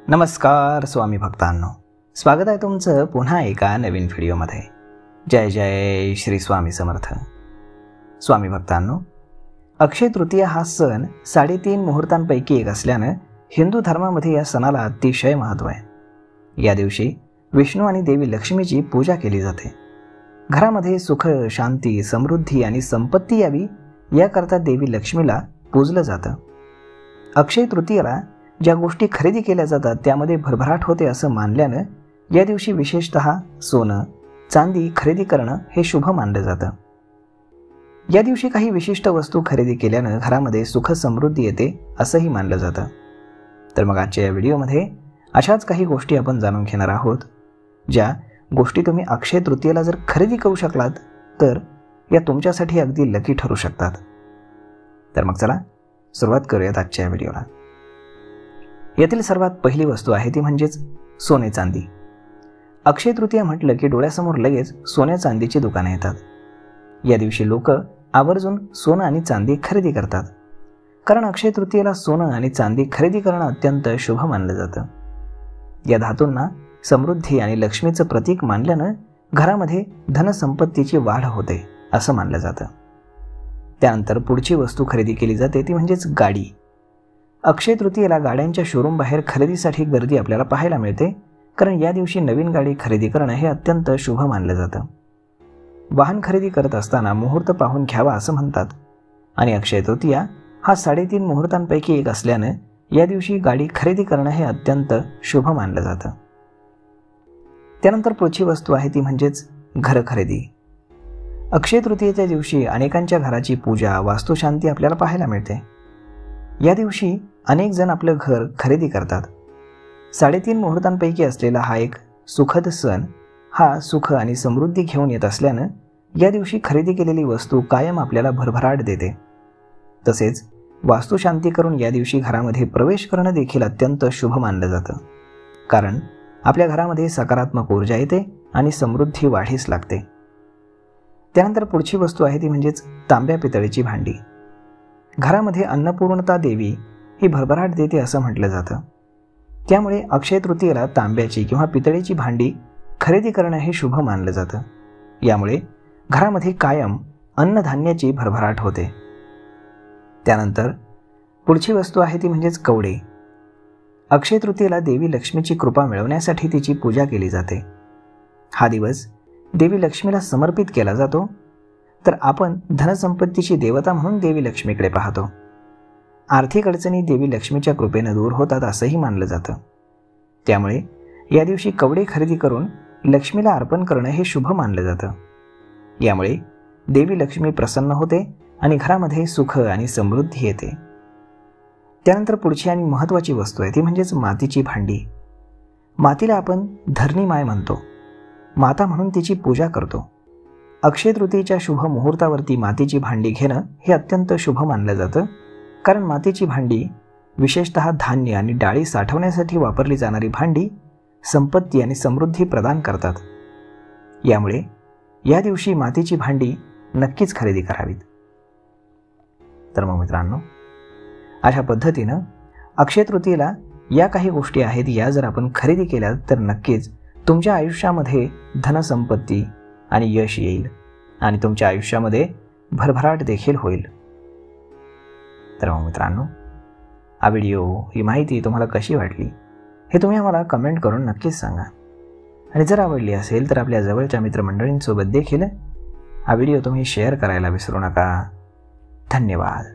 नमस्कार स्वामी भक्तांनो, स्वागत आहे तुमचं पुन्हा एका नवीन व्हिडिओमध्ये। जय जय श्री स्वामी समर्थ। स्वामी भक्तांनो, अक्षय तृतीया हा सण 3.5 मुहूर्तांपैकी एक असल्यानं हिंदू धर्मामध्ये या सणाला अतिशय महत्त्व आहे। या दिवशी विष्णू आणि देवी लक्ष्मीची पूजा केली जाते। घरामध्ये सुख, शांती, समृद्धी आणि संपत्ती यावी याकरता देवी लक्ष्मीला पूजलं जातं। अक्षय तृतीयेला ज्या गोष्टी खरेदी केल्या जातात त्यामध्ये भरभराट होते असं मानल्यानं या दिवशी विशेषतः सोनं, चांदी खरेदी करणं हे शुभ मानलं जातं। या दिवशी काही विशिष्ट वस्तू खरेदी केल्यानं घरामध्ये सुख समृद्धी येते असंही मानलं जातं। तर मग आजच्या या व्हिडिओमध्ये अशाच काही गोष्टी आपण जाणून घेणार आहोत, ज्या गोष्टी तुम्ही अक्षय तृतीयेला जर खरेदी करू शकलात तर या तुमच्यासाठी अगदी लकी ठरू शकतात। तर मग चला सुरुवात करूयात आजच्या व्हिडिओला। यातील सर्वात पहिली वस्तू आहे ती म्हणजेच सोने चांदी। अक्षय तृतीया म्हटलं की डोळ्यासमोर लगेच सोन्या चांदीची दुकानं येतात। या दिवशी लोक आवर्जून सोनं आणि चांदी खरेदी करतात, कारण अक्षय तृतीयेला सोनं आणि चांदी खरेदी करणं अत्यंत शुभ मानलं जातं। या धातूंना समृद्धी आणि लक्ष्मीचं प्रतीक मानल्यानं घरामध्ये धनसंपत्तीची वाढ होते असं मानलं जातं। त्यानंतर पुढची वस्तू खरेदी केली जाते ती म्हणजेच गाडी। अक्षय तृतीयेला गाड्यांच्या शोरूम बाहेर खरेदीसाठी गर्दी आपल्याला पाहायला मिळते, कारण या दिवशी नवीन गाडी खरेदी करणं हे अत्यंत शुभ मानलं जातं। वाहन खरेदी करत असताना मुहूर्त पाहून घ्यावा असं म्हणतात, आणि अक्षय तृतीया हा 3.5 मुहूर्तांपैकी एक असल्यानं या दिवशी गाडी खरेदी करणं हे अत्यंत शुभ मानलं जातं। त्यानंतर पुढची वस्तू आहे ती म्हणजेच घर खरेदी। अक्षय तृतीयेच्या दिवशी अनेकांच्या घराची पूजा, वास्तुशांती आपल्याला पाहायला मिळते। या दिवशी अनेक जण आपलं घर खरेदी करतात। 3.5 मुहूर्तांपैकी असलेला हा एक सुखद सण हा सुख आणि समृद्धी घेऊन येत असल्यानं या दिवशी खरेदी केलेली वस्तू कायम आपल्याला भरभराट देते। तसेच वास्तुशांती करून या दिवशी घरामध्ये प्रवेश करणं देखील अत्यंत शुभ मानलं जातं, कारण आपल्या घरामध्ये सकारात्मक ऊर्जा येते आणि समृद्धी वाढीस लागते। त्यानंतर पुढची वस्तू आहे ती म्हणजेच तांब्या पितळेची भांडी। घरामध्ये अन्नपूर्णता देवी ही भरभराट देते असं म्हटलं जातं, त्यामुळे अक्षय तृतीयेला तांब्याची किंवा पितळेची भांडी खरेदी करणं हे शुभ मानलं जातं। यामुळे घरामध्ये कायम अन्नधान्याची भरभराट होते। त्यानंतर पुढची वस्तू आहे ती म्हणजेच कवडे। अक्षय तृतीयेला देवी लक्ष्मीची कृपा मिळवण्यासाठी तिची पूजा केली जाते। हा दिवस देवी लक्ष्मीला समर्पित केला जातो, तर आपण धनसंपत्तीची देवता म्हणून देवी लक्ष्मीकडे पाहतो। आर्थिक अडचणी देवी लक्ष्मीच्या कृपेने दूर होतात असंही मानलं जातं, त्यामुळे या दिवशी कवडे खरेदी करून लक्ष्मीला अर्पण करणं हे शुभ मानलं जातं। यामुळे देवी लक्ष्मी प्रसन्न होते आणि घरामध्ये सुख आणि समृद्धी येते। त्यानंतर पुढची आणि महत्त्वाची वस्तू आहे ती म्हणजेच मातीची भांडी। मातीला आपण धरणी माय म्हणतो, माता म्हणून तिची पूजा करतो। अक्षय तृतीयेच्या शुभ मुहूर्तावरती मातीची भांडी घेणं हे अत्यंत शुभ मानलं जातं, कारण मातीची भांडी विशेषतः धान्य आणि डाळी साठवण्यासाठी वापरली जाणारी भांडी संपत्ती आणि समृद्धी प्रदान करतात। यामुळे या दिवशी मातीची भांडी नक्कीच खरेदी करावीत। तर मग मित्रांनो, अशा पद्धतीनं अक्षय तृतीयेला या काही गोष्टी आहेत, या जर आपण खरेदी केल्या तर नक्कीच तुमच्या आयुष्यामध्ये धनसंपत्ती आणि यश येईल आणि तुमच्या आयुष्यामध्ये भरभराट देखील होईल। तर मग मित्रांनो, हा व्हिडिओ, ही माहिती तुम्हाला कशी वाटली हे तुम्ही आम्हाला कमेंट करून नक्कीच सांगा, आणि जर आवडली असेल तर आपल्या जवळच्या मित्रमंडळींसोबत देखील हा व्हिडिओ तुम्ही शेअर करायला विसरू नका। धन्यवाद।